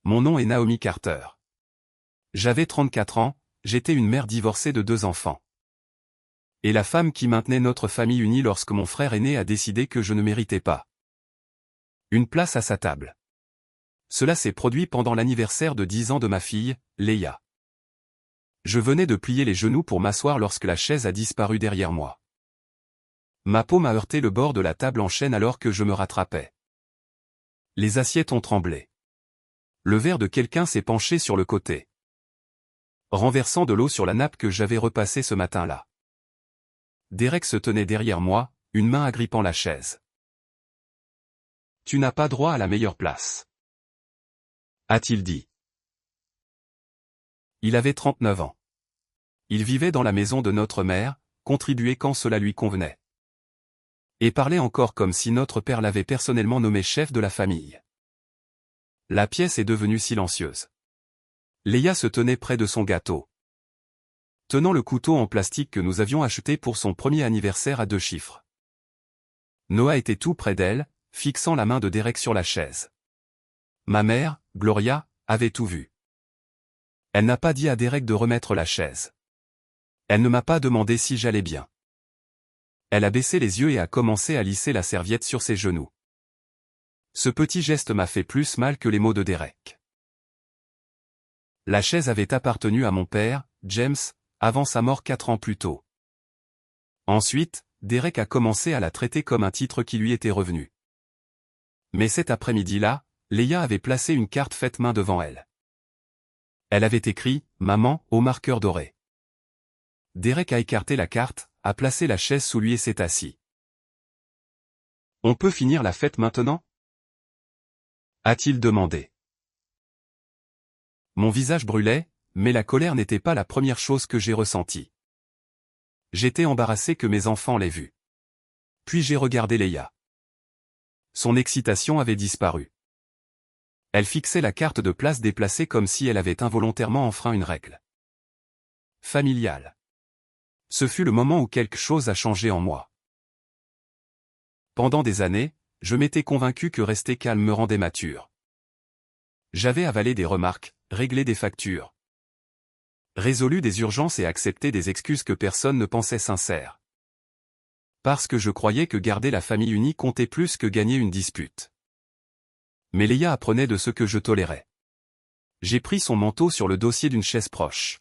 Mon nom est Naomi Carter. J'avais 34 ans, j'étais une mère divorcée de 2 enfants. Et la femme qui maintenait notre famille unie lorsque mon frère aîné a décidé que je ne méritais pas une place à sa table. Cela s'est produit pendant l'anniversaire de 10 ans de ma fille, Leia. Je venais de plier les genoux pour m'asseoir lorsque la chaise a disparu derrière moi. Ma paume a heurté le bord de la table en chêne alors que je me rattrapais. Les assiettes ont tremblé. Le verre de quelqu'un s'est penché sur le côté, renversant de l'eau sur la nappe que j'avais repassée ce matin-là. Derek se tenait derrière moi, une main agrippant la chaise. « Tu n'as pas droit à la meilleure place. » a-t-il dit. Il avait 39 ans. Il vivait dans la maison de notre mère, contribuait quand cela lui convenait. Et parlait encore comme si notre père l'avait personnellement nommé chef de la famille. La pièce est devenue silencieuse. Leia se tenait près de son gâteau, tenant le couteau en plastique que nous avions acheté pour son premier anniversaire à 2 chiffres. Noah était tout près d'elle, fixant la main de Derek sur la chaise. Ma mère, Gloria, avait tout vu. Elle n'a pas dit à Derek de remettre la chaise. Elle ne m'a pas demandé si j'allais bien. Elle a baissé les yeux et a commencé à lisser la serviette sur ses genoux. Ce petit geste m'a fait plus mal que les mots de Derek. La chaise avait appartenu à mon père, James, avant sa mort 4 ans plus tôt. Ensuite, Derek a commencé à la traiter comme un titre qui lui était revenu. Mais cet après-midi-là, Leia avait placé une carte faite main devant elle. Elle avait écrit « Maman » au marqueur doré. Derek a écarté la carte, a placé la chaise sous lui et s'est assis. « On peut finir la fête maintenant ?» a-t-il demandé. Mon visage brûlait, mais la colère n'était pas la première chose que j'ai ressentie. J'étais embarrassé que mes enfants l'aient vue. Puis j'ai regardé Leia. Son excitation avait disparu. Elle fixait la carte de place déplacée comme si elle avait involontairement enfreint une règle familiale. Ce fut le moment où quelque chose a changé en moi. Pendant des années, je m'étais convaincu que rester calme me rendait mature. J'avais avalé des remarques, réglé des factures, résolu des urgences et accepté des excuses que personne ne pensait sincères. Parce que je croyais que garder la famille unie comptait plus que gagner une dispute. Mais Leia apprenait de ce que je tolérais. J'ai pris son manteau sur le dossier d'une chaise proche.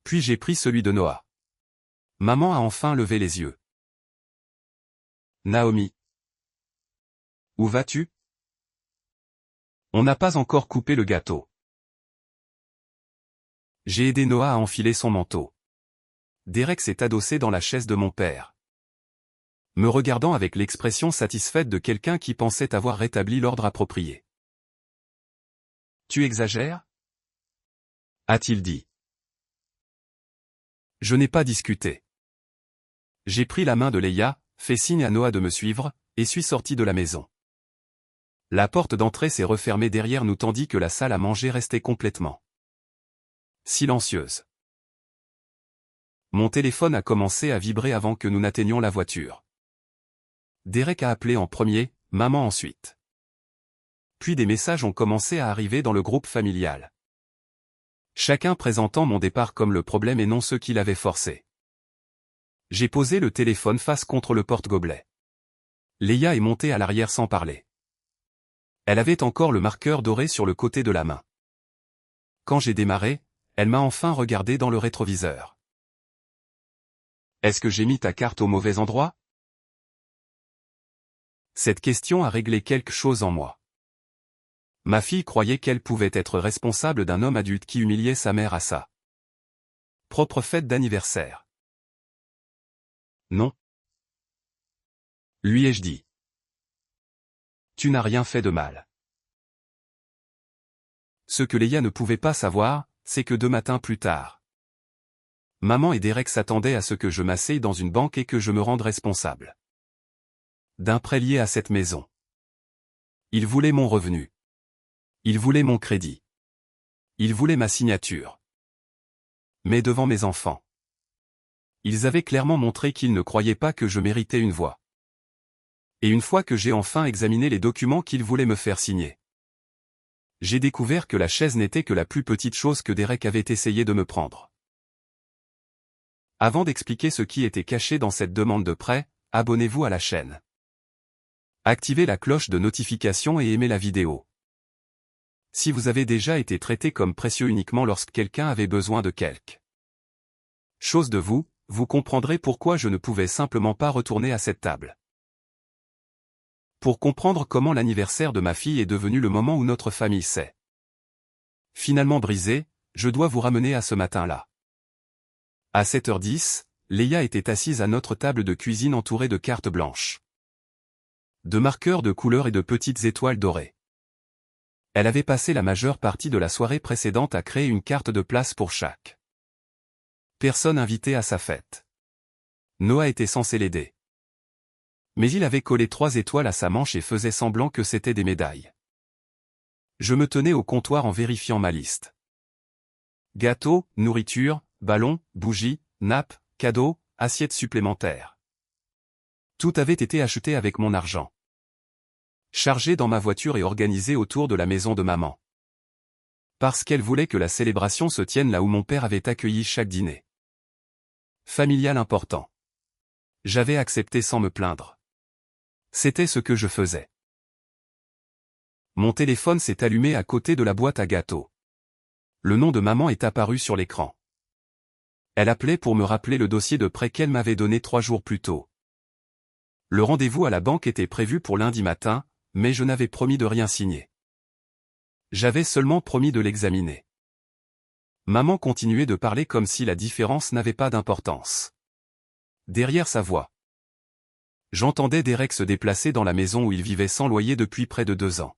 Puis j'ai pris celui de Noah. Maman a enfin levé les yeux. Naomi. Où vas-tu? On n'a pas encore coupé le gâteau. J'ai aidé Noah à enfiler son manteau. Derek s'est adossé dans la chaise de mon père, me regardant avec l'expression satisfaite de quelqu'un qui pensait avoir rétabli l'ordre approprié. « Tu exagères ?» a-t-il dit. Je n'ai pas discuté. J'ai pris la main de Leia, fait signe à Noah de me suivre, et suis sorti de la maison. La porte d'entrée s'est refermée derrière nous tandis que la salle à manger restait complètement silencieuse. Mon téléphone a commencé à vibrer avant que nous n'atteignions la voiture. Derek a appelé en premier, maman ensuite. Puis des messages ont commencé à arriver dans le groupe familial. Chacun présentant mon départ comme le problème et non ceux qui l'avaient forcé. J'ai posé le téléphone face contre le porte-gobelet. Leia est montée à l'arrière sans parler. Elle avait encore le marqueur doré sur le côté de la main. Quand j'ai démarré, elle m'a enfin regardé dans le rétroviseur. Est-ce que j'ai mis ta carte au mauvais endroit? Cette question a réglé quelque chose en moi. Ma fille croyait qu'elle pouvait être responsable d'un homme adulte qui humiliait sa mère à sa propre fête d'anniversaire. Non. Lui ai-je dit. Tu n'as rien fait de mal. Ce que Leia ne pouvait pas savoir, c'est que 2 matins plus tard, maman et Derek s'attendaient à ce que je m'asseye dans une banque et que je me rende responsable d'un prêt lié à cette maison. Ils voulaient mon revenu. Ils voulaient mon crédit. Ils voulaient ma signature. Mais devant mes enfants, ils avaient clairement montré qu'ils ne croyaient pas que je méritais une voix. Et une fois que j'ai enfin examiné les documents qu'ils voulaient me faire signer, J'ai découvert que la chaise n'était que la plus petite chose que Derek avait essayé de me prendre. Avant d'expliquer ce qui était caché dans cette demande de prêt, abonnez-vous à la chaîne. Activez la cloche de notification et aimez la vidéo. Si vous avez déjà été traité comme précieux uniquement lorsque quelqu'un avait besoin de quelque chose de vous, vous comprendrez pourquoi je ne pouvais simplement pas retourner à cette table. Pour comprendre comment l'anniversaire de ma fille est devenu le moment où notre famille s'est finalement brisée, je dois vous ramener à ce matin-là. À 7h10, Leia était assise à notre table de cuisine entourée de cartes blanches, de marqueurs de couleurs et de petites étoiles dorées. Elle avait passé la majeure partie de la soirée précédente à créer une carte de place pour chaque personne invitée à sa fête. Noah était censé l'aider. Mais il avait collé 3 étoiles à sa manche et faisait semblant que c'était des médailles. Je me tenais au comptoir en vérifiant ma liste. Gâteaux, nourriture, ballons, bougies, nappes, cadeaux, assiettes supplémentaires. Tout avait été acheté avec mon argent. Chargé dans ma voiture et organisé autour de la maison de maman. Parce qu'elle voulait que la célébration se tienne là où mon père avait accueilli chaque dîner familial important. J'avais accepté sans me plaindre. C'était ce que je faisais. Mon téléphone s'est allumé à côté de la boîte à gâteaux. Le nom de maman est apparu sur l'écran. Elle appelait pour me rappeler le dossier de prêt qu'elle m'avait donné 3 jours plus tôt. Le rendez-vous à la banque était prévu pour lundi matin, mais je n'avais promis de rien signer. J'avais seulement promis de l'examiner. Maman continuait de parler comme si la différence n'avait pas d'importance. Derrière sa voix, j'entendais Derek se déplacer dans la maison où il vivait sans loyer depuis près de 2 ans.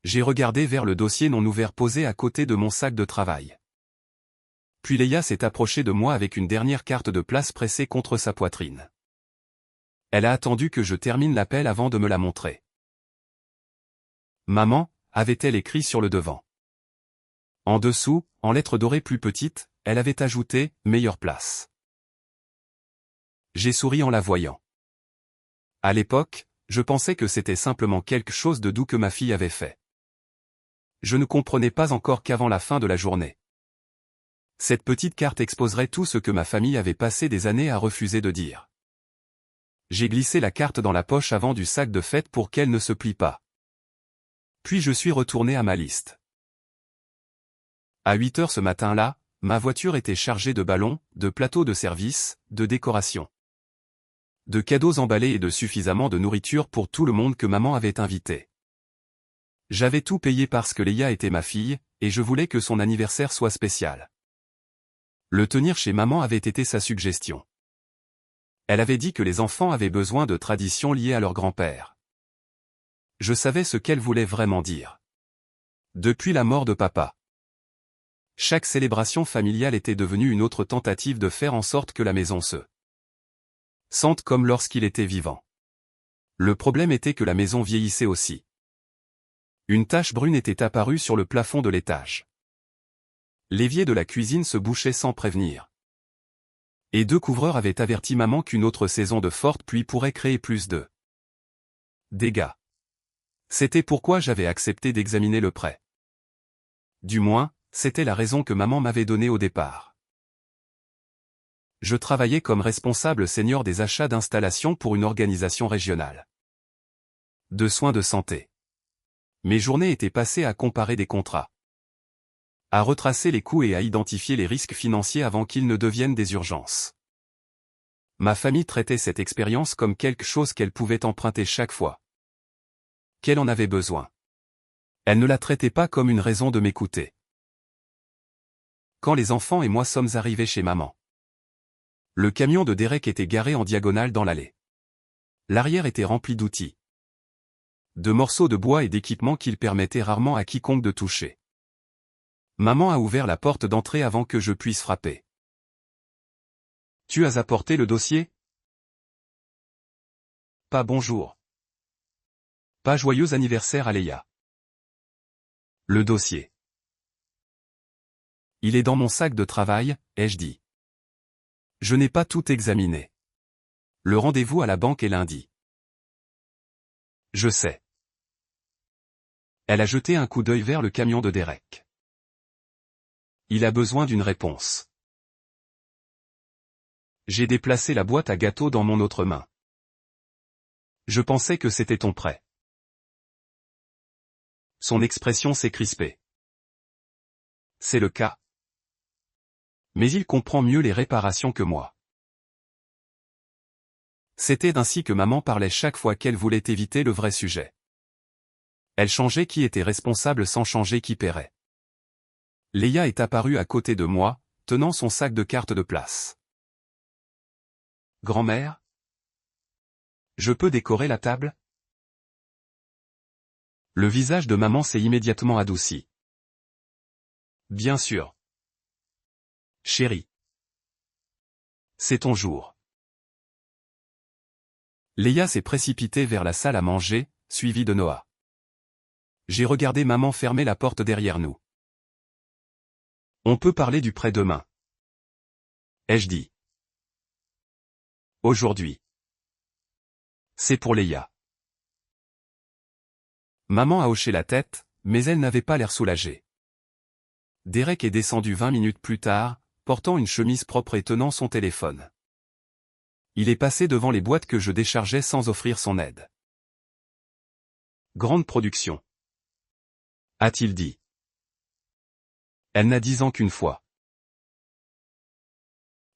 J'ai regardé vers le dossier non ouvert posé à côté de mon sac de travail. Puis Leia s'est approchée de moi avec une dernière carte de place pressée contre sa poitrine. Elle a attendu que je termine l'appel avant de me la montrer. Maman, avait-elle écrit sur le devant. En dessous, en lettres dorées plus petites, elle avait ajouté « meilleure place ». J'ai souri en la voyant. À l'époque, je pensais que c'était simplement quelque chose de doux que ma fille avait fait. Je ne comprenais pas encore qu'avant la fin de la journée, cette petite carte exposerait tout ce que ma famille avait passé des années à refuser de dire. J'ai glissé la carte dans la poche avant du sac de fête pour qu'elle ne se plie pas. Puis je suis retourné à ma liste. À 8h ce matin-là, ma voiture était chargée de ballons, de plateaux de service, de décorations, de cadeaux emballés et de suffisamment de nourriture pour tout le monde que maman avait invité. J'avais tout payé parce que Leia était ma fille, et je voulais que son anniversaire soit spécial. Le tenir chez maman avait été sa suggestion. Elle avait dit que les enfants avaient besoin de traditions liées à leur grand-père. Je savais ce qu'elle voulait vraiment dire. Depuis la mort de papa, chaque célébration familiale était devenue une autre tentative de faire en sorte que la maison se sente comme lorsqu'il était vivant. Le problème était que la maison vieillissait aussi. Une tache brune était apparue sur le plafond de l'étage. L'évier de la cuisine se bouchait sans prévenir. Et 2 couvreurs avaient averti maman qu'une autre saison de forte pluie pourrait créer plus de dégâts. C'était pourquoi j'avais accepté d'examiner le prêt. Du moins, c'était la raison que maman m'avait donnée au départ. Je travaillais comme responsable senior des achats d'installation pour une organisation régionale de soins de santé. Mes journées étaient passées à comparer des contrats, à retracer les coûts et à identifier les risques financiers avant qu'ils ne deviennent des urgences. Ma famille traitait cette expérience comme quelque chose qu'elle pouvait emprunter chaque fois qu'elle en avait besoin. Elle ne la traitait pas comme une raison de m'écouter. Quand les enfants et moi sommes arrivés chez maman, le camion de Derek était garé en diagonale dans l'allée. L'arrière était rempli d'outils, de morceaux de bois et d'équipements qu'il permettait rarement à quiconque de toucher. Maman a ouvert la porte d'entrée avant que je puisse frapper. « Tu as apporté le dossier ? » Pas bonjour. Pas joyeux anniversaire à Leia. Le dossier. Il est dans mon sac de travail, ai-je dit. Je n'ai pas tout examiné. Le rendez-vous à la banque est lundi. Je sais. Elle a jeté un coup d'œil vers le camion de Derek. Il a besoin d'une réponse. J'ai déplacé la boîte à gâteaux dans mon autre main. Je pensais que c'était ton prêt. Son expression s'est crispée. C'est le cas. Mais il comprend mieux les réparations que moi. C'était ainsi que maman parlait chaque fois qu'elle voulait éviter le vrai sujet. Elle changeait qui était responsable sans changer qui paierait. Leia est apparue à côté de moi, tenant son sac de cartes de place. Grand-mère? Je peux décorer la table? Le visage de maman s'est immédiatement adouci. Bien sûr. Chérie. C'est ton jour. Leia s'est précipitée vers la salle à manger, suivie de Noah. J'ai regardé maman fermer la porte derrière nous. On peut parler du prêt demain. Ai-je dit. Aujourd'hui. C'est pour Leia. Maman a hoché la tête, mais elle n'avait pas l'air soulagée. Derek est descendu 20 minutes plus tard, portant une chemise propre et tenant son téléphone. Il est passé devant les boîtes que je déchargeais sans offrir son aide. Grande production. A-t-il dit. Elle n'a 10 ans qu'une fois.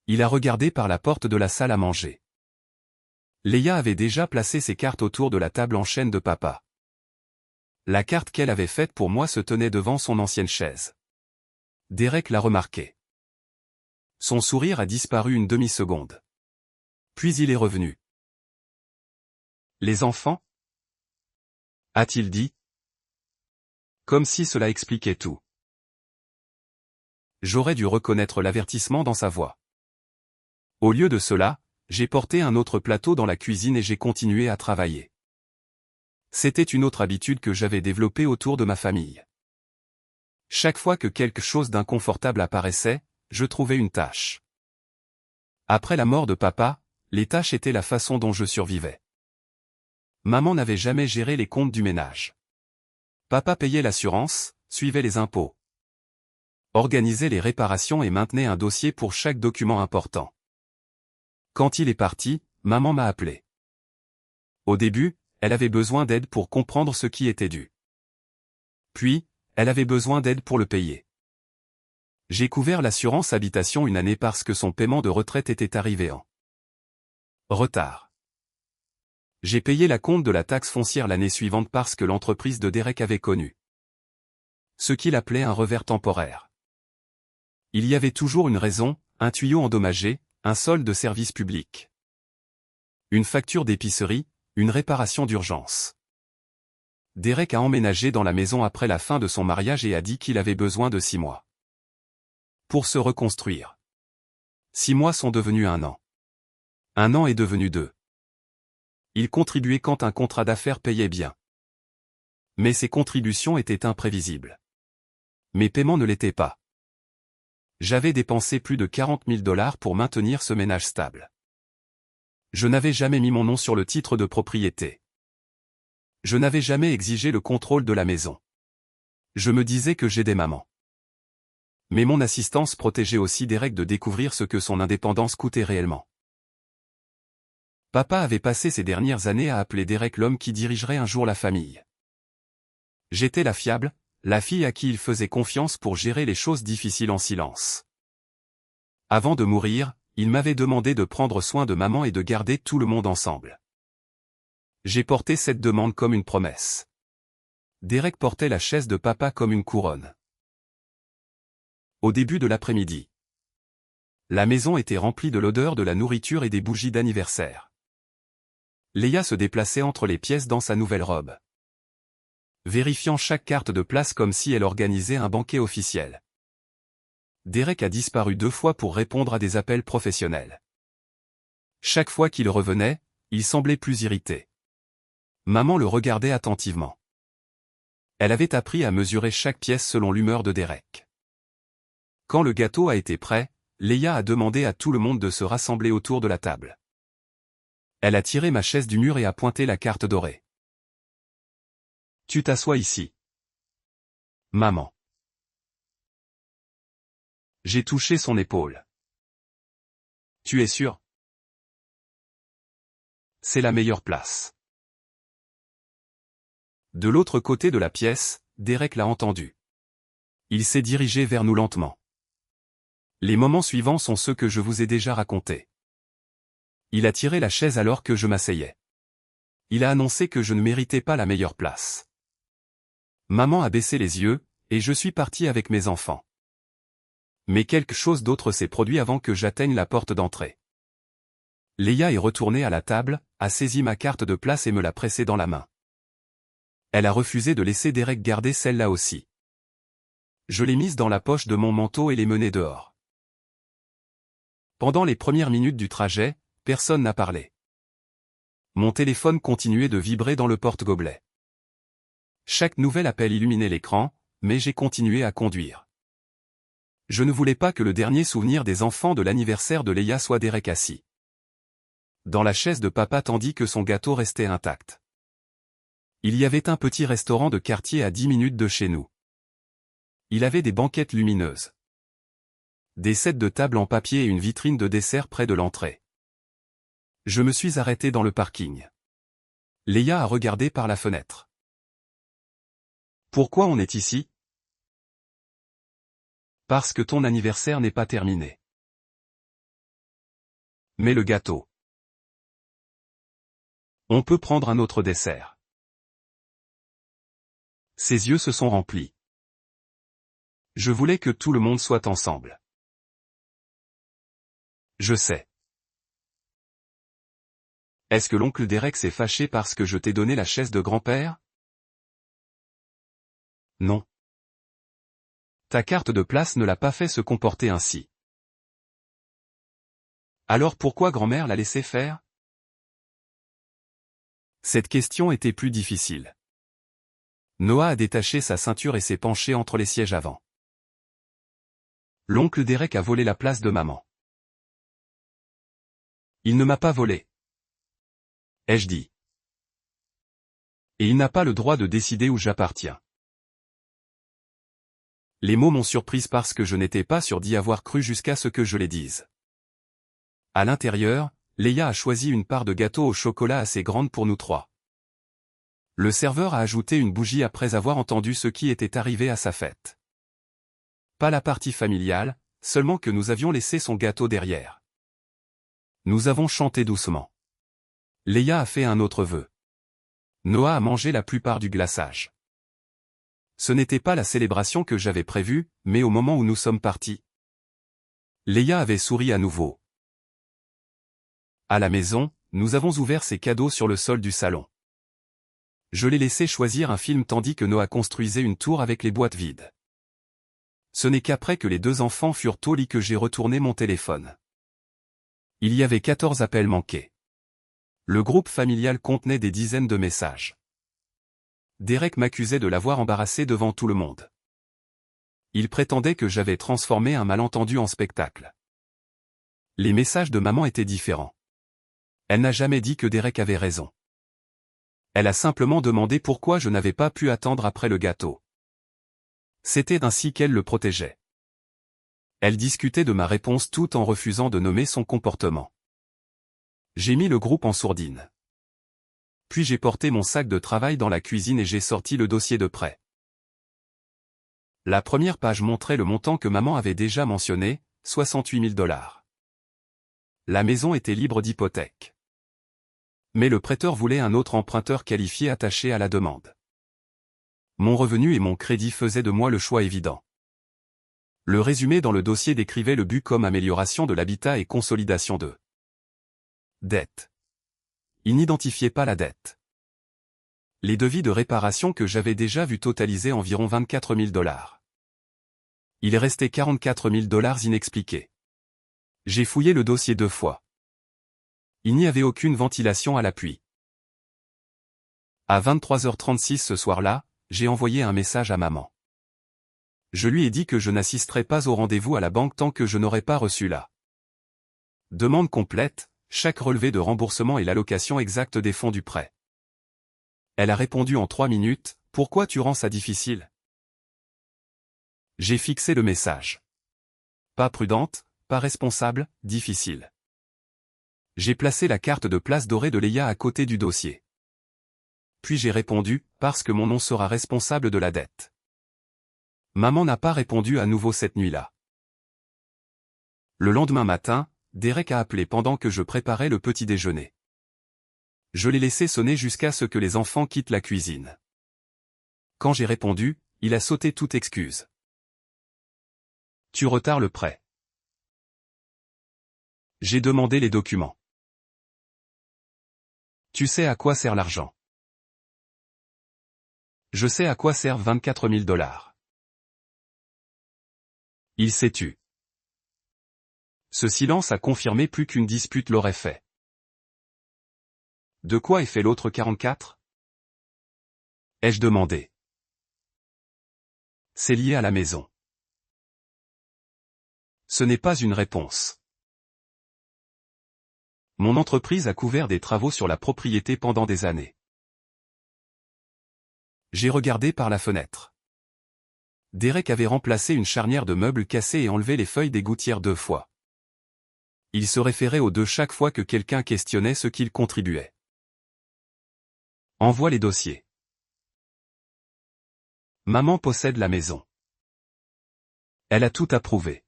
Il a regardé par la porte de la salle à manger. Leia avait déjà placé ses cartes autour de la table en chêne de papa. La carte qu'elle avait faite pour moi se tenait devant son ancienne chaise. Derek l'a remarqué. Son sourire a disparu une demi-seconde. Puis il est revenu. Les enfants? A-t-il dit? Comme si cela expliquait tout. J'aurais dû reconnaître l'avertissement dans sa voix. Au lieu de cela, j'ai porté un autre plateau dans la cuisine et j'ai continué à travailler. C'était une autre habitude que j'avais développée autour de ma famille. Chaque fois que quelque chose d'inconfortable apparaissait, je trouvais une tâche. Après la mort de papa, les tâches étaient la façon dont je survivais. Maman n'avait jamais géré les comptes du ménage. Papa payait l'assurance, suivait les impôts, organisait les réparations et maintenait un dossier pour chaque document important. Quand il est parti, maman m'a appelé. Au début, elle avait besoin d'aide pour comprendre ce qui était dû. Puis, elle avait besoin d'aide pour le payer. J'ai couvert l'assurance habitation une année parce que son paiement de retraite était arrivé en retard. J'ai payé la compte de la taxe foncière l'année suivante parce que l'entreprise de Derek avait connu ce qu'il appelait un revers temporaire. Il y avait toujours une raison, un tuyau endommagé, un solde de service public, une facture d'épicerie, une réparation d'urgence. Derek a emménagé dans la maison après la fin de son mariage et a dit qu'il avait besoin de 6 mois pour se reconstruire. 6 mois sont devenus 1 an. 1 an est devenu 2. Il contribuait quand un contrat d'affaires payait bien. Mais ses contributions étaient imprévisibles. Mes paiements ne l'étaient pas. J'avais dépensé plus de 40 000 $ pour maintenir ce ménage stable. Je n'avais jamais mis mon nom sur le titre de propriété. Je n'avais jamais exigé le contrôle de la maison. Je me disais que j'aidais maman. Mais mon assistance protégeait aussi Derek de découvrir ce que son indépendance coûtait réellement. Papa avait passé ces dernières années à appeler Derek l'homme qui dirigerait un jour la famille. J'étais la fiable, la fille à qui il faisait confiance pour gérer les choses difficiles en silence. Avant de mourir, il m'avait demandé de prendre soin de maman et de garder tout le monde ensemble. J'ai porté cette demande comme une promesse. Derek portait la chaise de papa comme une couronne. Au début de l'après-midi, la maison était remplie de l'odeur de la nourriture et des bougies d'anniversaire. Leia se déplaçait entre les pièces dans sa nouvelle robe, vérifiant chaque carte de place comme si elle organisait un banquet officiel. Derek a disparu 2 fois pour répondre à des appels professionnels. Chaque fois qu'il revenait, il semblait plus irrité. Maman le regardait attentivement. Elle avait appris à mesurer chaque pièce selon l'humeur de Derek. Quand le gâteau a été prêt, Leia a demandé à tout le monde de se rassembler autour de la table. Elle a tiré ma chaise du mur et a pointé la carte dorée. Tu t'assois ici. Maman. J'ai touché son épaule. Tu es sûr? C'est la meilleure place. De l'autre côté de la pièce, Derek l'a entendu. Il s'est dirigé vers nous lentement. Les moments suivants sont ceux que je vous ai déjà racontés. Il a tiré la chaise alors que je m'asseyais. Il a annoncé que je ne méritais pas la meilleure place. Maman a baissé les yeux, et je suis parti avec mes enfants. Mais quelque chose d'autre s'est produit avant que j'atteigne la porte d'entrée. Leia est retournée à la table, a saisi ma carte de place et me l'a pressée dans la main. Elle a refusé de laisser Derek garder celle-là aussi. Je l'ai mise dans la poche de mon manteau et l'ai menée dehors. Pendant les premières minutes du trajet, personne n'a parlé. Mon téléphone continuait de vibrer dans le porte-gobelet. Chaque nouvel appel illuminait l'écran, mais j'ai continué à conduire. Je ne voulais pas que le dernier souvenir des enfants de l'anniversaire de Leia soit Derek assis dans la chaise de papa tandis que son gâteau restait intact. Il y avait un petit restaurant de quartier à 10 minutes de chez nous. Il avait des banquettes lumineuses, des sets de table en papier et une vitrine de dessert près de l'entrée. Je me suis arrêté dans le parking. Leia a regardé par la fenêtre. Pourquoi on est ici? Parce que ton anniversaire n'est pas terminé. Mais le gâteau. On peut prendre un autre dessert. Ses yeux se sont remplis. Je voulais que tout le monde soit ensemble. Je sais. Est-ce que l'oncle Derek s'est fâché parce que je t'ai donné la chaise de grand-père? Non. Ta carte de place ne l'a pas fait se comporter ainsi. Alors pourquoi grand-mère l'a laissé faire? Cette question était plus difficile. Noah a détaché sa ceinture et s'est penché entre les sièges avant. L'oncle Derek a volé la place de maman. Il ne m'a pas volé. Ai-je dit. Et il n'a pas le droit de décider où j'appartiens. Les mots m'ont surprise parce que je n'étais pas sûr d'y avoir cru jusqu'à ce que je les dise. À l'intérieur, Leia a choisi une part de gâteau au chocolat assez grande pour nous trois. Le serveur a ajouté une bougie après avoir entendu ce qui était arrivé à sa fête. Pas la partie familiale, seulement que nous avions laissé son gâteau derrière. Nous avons chanté doucement. Leia a fait un autre vœu. Noah a mangé la plupart du glaçage. Ce n'était pas la célébration que j'avais prévue, mais au moment où nous sommes partis. Leia avait souri à nouveau. À la maison, nous avons ouvert ses cadeaux sur le sol du salon. Je l'ai laissé choisir un film tandis que Noah construisait une tour avec les boîtes vides. Ce n'est qu'après que les deux enfants furent au lit que j'ai retourné mon téléphone. Il y avait 14 appels manqués. Le groupe familial contenait des dizaines de messages. Derek m'accusait de l'avoir embarrassé devant tout le monde. Il prétendait que j'avais transformé un malentendu en spectacle. Les messages de maman étaient différents. Elle n'a jamais dit que Derek avait raison. Elle a simplement demandé pourquoi je n'avais pas pu attendre après le gâteau. C'était ainsi qu'elle le protégeait. Elle discutait de ma réponse tout en refusant de nommer son comportement. J'ai mis le groupe en sourdine. Puis j'ai porté mon sac de travail dans la cuisine et j'ai sorti le dossier de prêt. La première page montrait le montant que maman avait déjà mentionné, 68 000 $. La maison était libre d'hypothèque. Mais le prêteur voulait un autre emprunteur qualifié attaché à la demande. Mon revenu et mon crédit faisaient de moi le choix évident. Le résumé dans le dossier décrivait le but comme amélioration de l'habitat et consolidation de dette. Il n'identifiait pas la dette. Les devis de réparation que j'avais déjà vus totalisaient environ 24 000 $. Il restait 44 000 $ inexpliqués. J'ai fouillé le dossier 2 fois. Il n'y avait aucune ventilation à l'appui. À 23h36 ce soir-là, j'ai envoyé un message à maman. Je lui ai dit que je n'assisterais pas au rendez-vous à la banque tant que je n'aurais pas reçu la demande complète, chaque relevé de remboursement et l'allocation exacte des fonds du prêt. Elle a répondu en 3 minutes, « Pourquoi tu rends ça difficile ? J'ai fixé le message. Pas prudente, pas responsable, difficile. J'ai placé la carte de place dorée de Leia à côté du dossier. Puis j'ai répondu, parce que mon nom sera responsable de la dette. Maman n'a pas répondu à nouveau cette nuit-là. Le lendemain matin, Derek a appelé pendant que je préparais le petit déjeuner. Je l'ai laissé sonner jusqu'à ce que les enfants quittent la cuisine. Quand j'ai répondu, il a sauté toute excuse. Tu retardes le prêt. J'ai demandé les documents. Tu sais à quoi sert l'argent? Je sais à quoi servent 24 000 $. Il s'est tu. Ce silence a confirmé plus qu'une dispute l'aurait fait. De quoi est fait l'autre 44? Ai-je demandé. C'est lié à la maison. Ce n'est pas une réponse. Mon entreprise a couvert des travaux sur la propriété pendant des années. J'ai regardé par la fenêtre. Derek avait remplacé une charnière de meubles cassés et enlevé les feuilles des gouttières 2 fois. Il se référait aux 2 chaque fois que quelqu'un questionnait ce qu'il contribuait. Envoie les dossiers. Maman possède la maison. Elle a tout approuvé.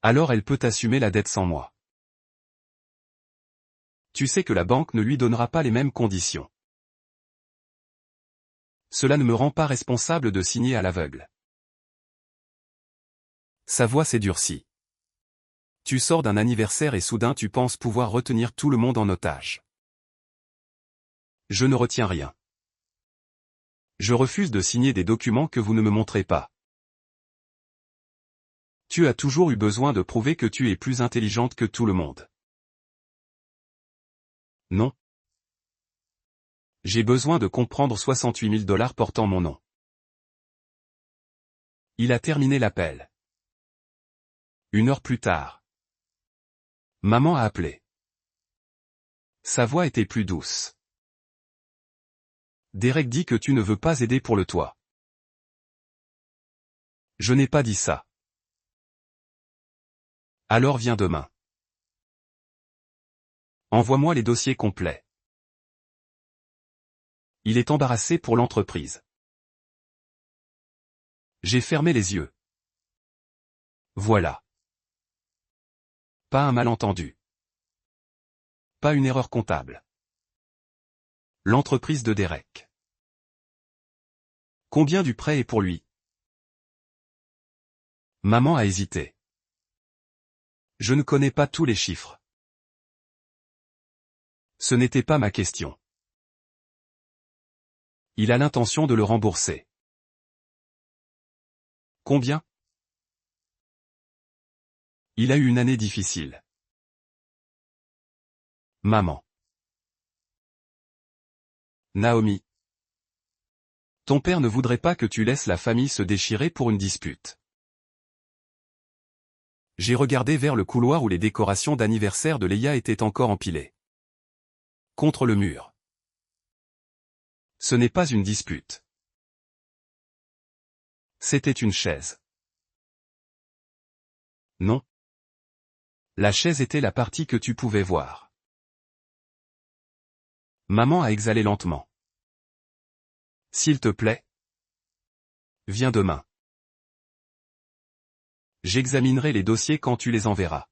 Alors elle peut assumer la dette sans moi. Tu sais que la banque ne lui donnera pas les mêmes conditions. Cela ne me rend pas responsable de signer à l'aveugle. Sa voix s'est durcie. Tu sors d'un anniversaire et soudain tu penses pouvoir retenir tout le monde en otage. Je ne retiens rien. Je refuse de signer des documents que vous ne me montrez pas. Tu as toujours eu besoin de prouver que tu es plus intelligente que tout le monde. Non. J'ai besoin de comprendre 68 000 $ portant mon nom. Il a terminé l'appel. 1 heure plus tard. Maman a appelé. Sa voix était plus douce. Derek dit que tu ne veux pas aider pour le toit. Je n'ai pas dit ça. Alors viens demain. Envoie-moi les dossiers complets. Il est embarrassé pour l'entreprise. J'ai fermé les yeux. Voilà. Pas un malentendu. Pas une erreur comptable. L'entreprise de Derek. Combien du prêt est pour lui? Maman a hésité. Je ne connais pas tous les chiffres. Ce n'était pas ma question. Il a l'intention de le rembourser. Combien? Il a eu une année difficile. Maman. Naomi. Ton père ne voudrait pas que tu laisses la famille se déchirer pour une dispute. J'ai regardé vers le couloir où les décorations d'anniversaire de Leia étaient encore empilées. Contre le mur. Ce n'est pas une dispute. C'était une chaise. Non. La chaise était la partie que tu pouvais voir. Maman a exhalé lentement. S'il te plaît. Viens demain. J'examinerai les dossiers quand tu les enverras.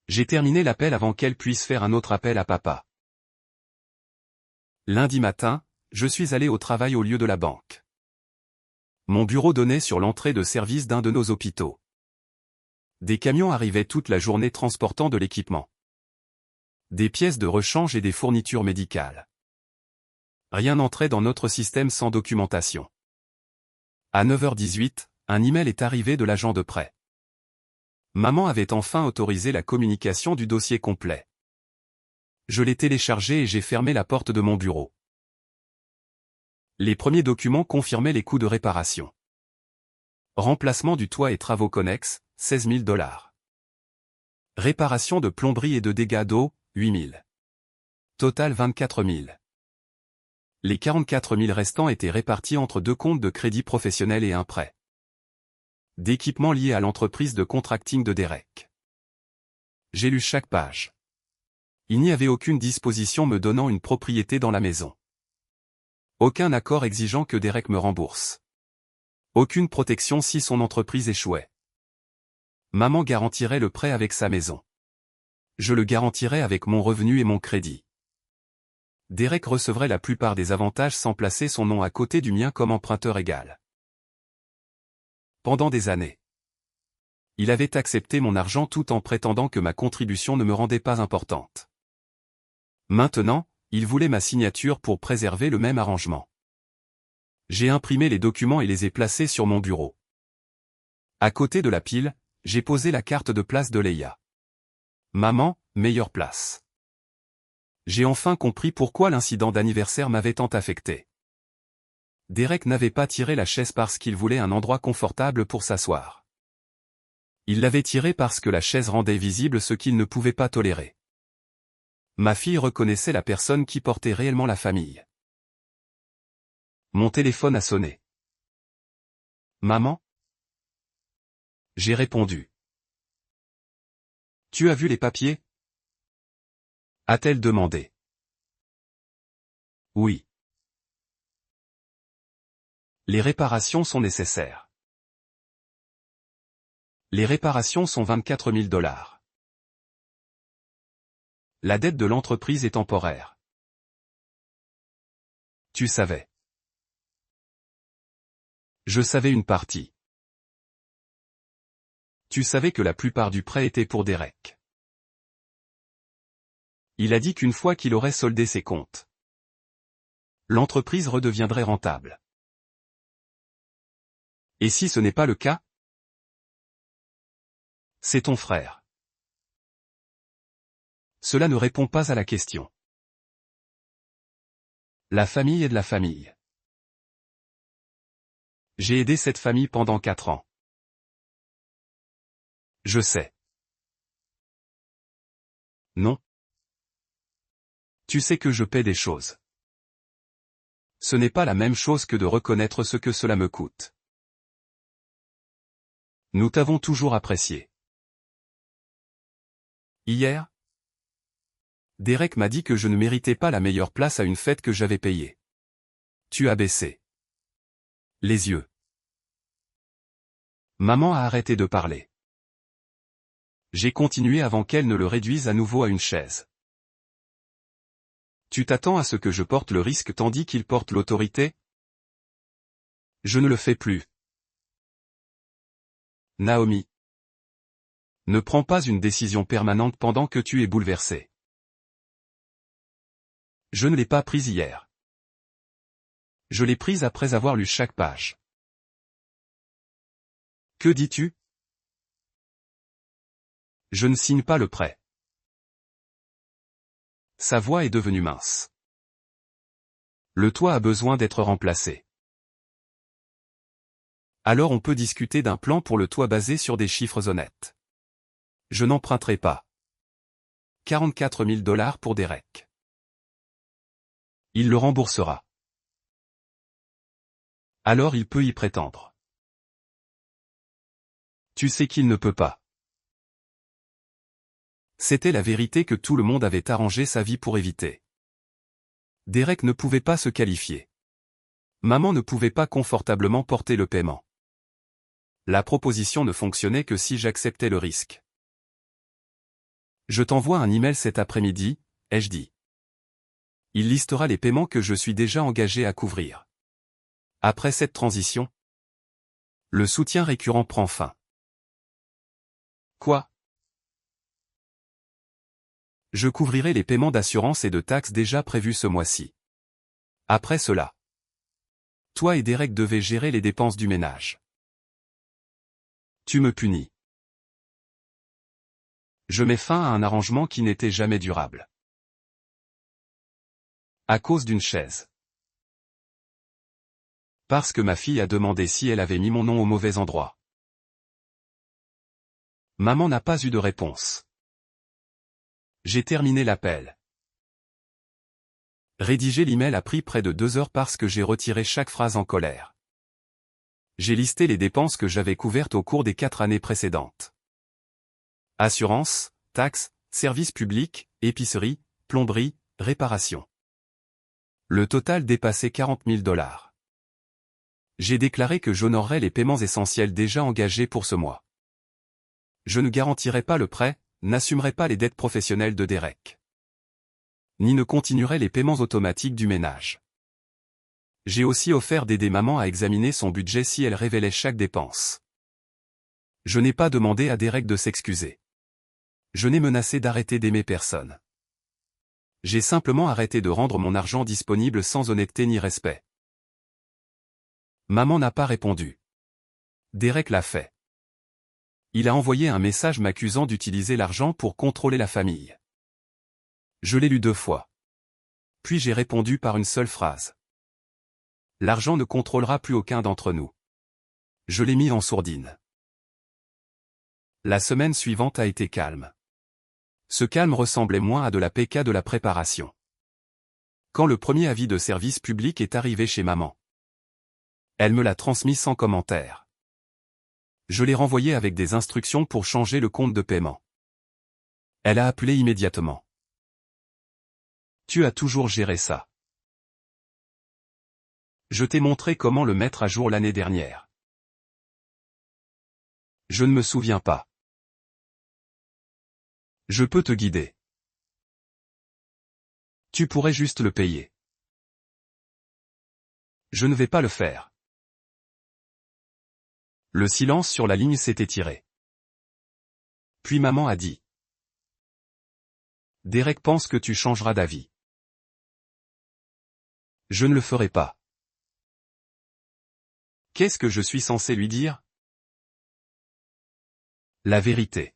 J'ai terminé l'appel avant qu'elle puisse faire un autre appel à papa. Lundi matin, je suis allé au travail au lieu de la banque. Mon bureau donnait sur l'entrée de service d'un de nos hôpitaux. Des camions arrivaient toute la journée transportant de l'équipement. Des pièces de rechange et des fournitures médicales. Rien n'entrait dans notre système sans documentation. À 9h18, un email est arrivé de l'agent de prêt. Maman avait enfin autorisé la communication du dossier complet. Je l'ai téléchargé et j'ai fermé la porte de mon bureau. Les premiers documents confirmaient les coûts de réparation. Remplacement du toit et travaux connexes, 16 000 $. Réparation de plomberie et de dégâts d'eau, 8 000. Total 24 000. Les 44 000 restants étaient répartis entre 2 comptes de crédit professionnel et un prêt d'équipement lié à l'entreprise de contracting de Derek. J'ai lu chaque page. Il n'y avait aucune disposition me donnant une propriété dans la maison. Aucun accord exigeant que Derek me rembourse. Aucune protection si son entreprise échouait. Maman garantirait le prêt avec sa maison. Je le garantirais avec mon revenu et mon crédit. Derek recevrait la plupart des avantages sans placer son nom à côté du mien comme emprunteur égal. Pendant des années, il avait accepté mon argent tout en prétendant que ma contribution ne me rendait pas importante. Maintenant, il voulait ma signature pour préserver le même arrangement. J'ai imprimé les documents et les ai placés sur mon bureau. À côté de la pile, j'ai posé la carte de place de Leia. Maman, meilleure place. J'ai enfin compris pourquoi l'incident d'anniversaire m'avait tant affecté. Derek n'avait pas tiré la chaise parce qu'il voulait un endroit confortable pour s'asseoir. Il l'avait tirée parce que la chaise rendait visible ce qu'il ne pouvait pas tolérer. Ma fille reconnaissait la personne qui portait réellement la famille. Mon téléphone a sonné. Maman? J'ai répondu. Tu as vu les papiers? A-t-elle demandé. Oui. Les réparations sont nécessaires. Les réparations sont 24 000 $. La dette de l'entreprise est temporaire. Tu savais. Je savais une partie. Tu savais que la plupart du prêt était pour Derek. Il a dit qu'une fois qu'il aurait soldé ses comptes, l'entreprise redeviendrait rentable. Et si ce n'est pas le cas? C'est ton frère. Cela ne répond pas à la question. La famille est de la famille. J'ai aidé cette famille pendant 4 ans. Je sais. Non. Tu sais que je paie des choses. Ce n'est pas la même chose que de reconnaître ce que cela me coûte. Nous t'avons toujours apprécié. Hier, Derek m'a dit que je ne méritais pas la meilleure place à une fête que j'avais payée. Tu as baissé les yeux. Maman a arrêté de parler. J'ai continué avant qu'elle ne le réduise à nouveau à une chaise. Tu t'attends à ce que je porte le risque tandis qu'il porte l'autorité? Je ne le fais plus. Naomi. Ne prends pas une décision permanente pendant que tu es bouleversé. Je ne l'ai pas prise hier. Je l'ai prise après avoir lu chaque page. Que dis-tu? Je ne signe pas le prêt. Sa voix est devenue mince. Le toit a besoin d'être remplacé. Alors on peut discuter d'un plan pour le toit basé sur des chiffres honnêtes. Je n'emprunterai pas. 44 000 $ pour Derek. Il le remboursera. Alors il peut y prétendre. Tu sais qu'il ne peut pas. C'était la vérité que tout le monde avait arrangé sa vie pour éviter. Derek ne pouvait pas se qualifier. Maman ne pouvait pas confortablement porter le paiement. La proposition ne fonctionnait que si j'acceptais le risque. Je t'envoie un email cet après-midi, ai-je dit. Il listera les paiements que je suis déjà engagé à couvrir. Après cette transition, le soutien récurrent prend fin. Quoi? Je couvrirai les paiements d'assurance et de taxes déjà prévus ce mois-ci. Après cela, toi et Derek devez gérer les dépenses du ménage. Tu me punis. Je mets fin à un arrangement qui n'était jamais durable. À cause d'une chaise. Parce que ma fille a demandé si elle avait mis mon nom au mauvais endroit. Maman n'a pas eu de réponse. J'ai terminé l'appel. Rédiger l'email a pris près de 2 heures parce que j'ai retiré chaque phrase en colère. J'ai listé les dépenses que j'avais couvertes au cours des 4 années précédentes. Assurance, taxes, services publics, épicerie, plomberie, réparation. Le total dépassait $40 000. J'ai déclaré que j'honorerais les paiements essentiels déjà engagés pour ce mois. Je ne garantirai pas le prêt, n'assumerai pas les dettes professionnelles de Derek. Ni ne continuerai les paiements automatiques du ménage. J'ai aussi offert d'aider maman à examiner son budget si elle révélait chaque dépense. Je n'ai pas demandé à Derek de s'excuser. Je n'ai menacé d'arrêter d'aimer personne. J'ai simplement arrêté de rendre mon argent disponible sans honnêteté ni respect. Maman n'a pas répondu. Derek l'a fait. Il a envoyé un message m'accusant d'utiliser l'argent pour contrôler la famille. Je l'ai lu 2 fois. Puis j'ai répondu par une seule phrase. L'argent ne contrôlera plus aucun d'entre nous. Je l'ai mis en sourdine. La semaine suivante a été calme. Ce calme ressemblait moins à de la paix qu'à de la préparation. Quand le premier avis de service public est arrivé chez maman, elle me l'a transmis sans commentaire. Je l'ai renvoyé avec des instructions pour changer le compte de paiement. Elle a appelé immédiatement. Tu as toujours géré ça. Je t'ai montré comment le mettre à jour l'année dernière. Je ne me souviens pas. Je peux te guider. Tu pourrais juste le payer. Je ne vais pas le faire. Le silence sur la ligne s'est étiré. Puis maman a dit. Derek pense que tu changeras d'avis. Je ne le ferai pas. Qu'est-ce que je suis censé lui dire? La vérité.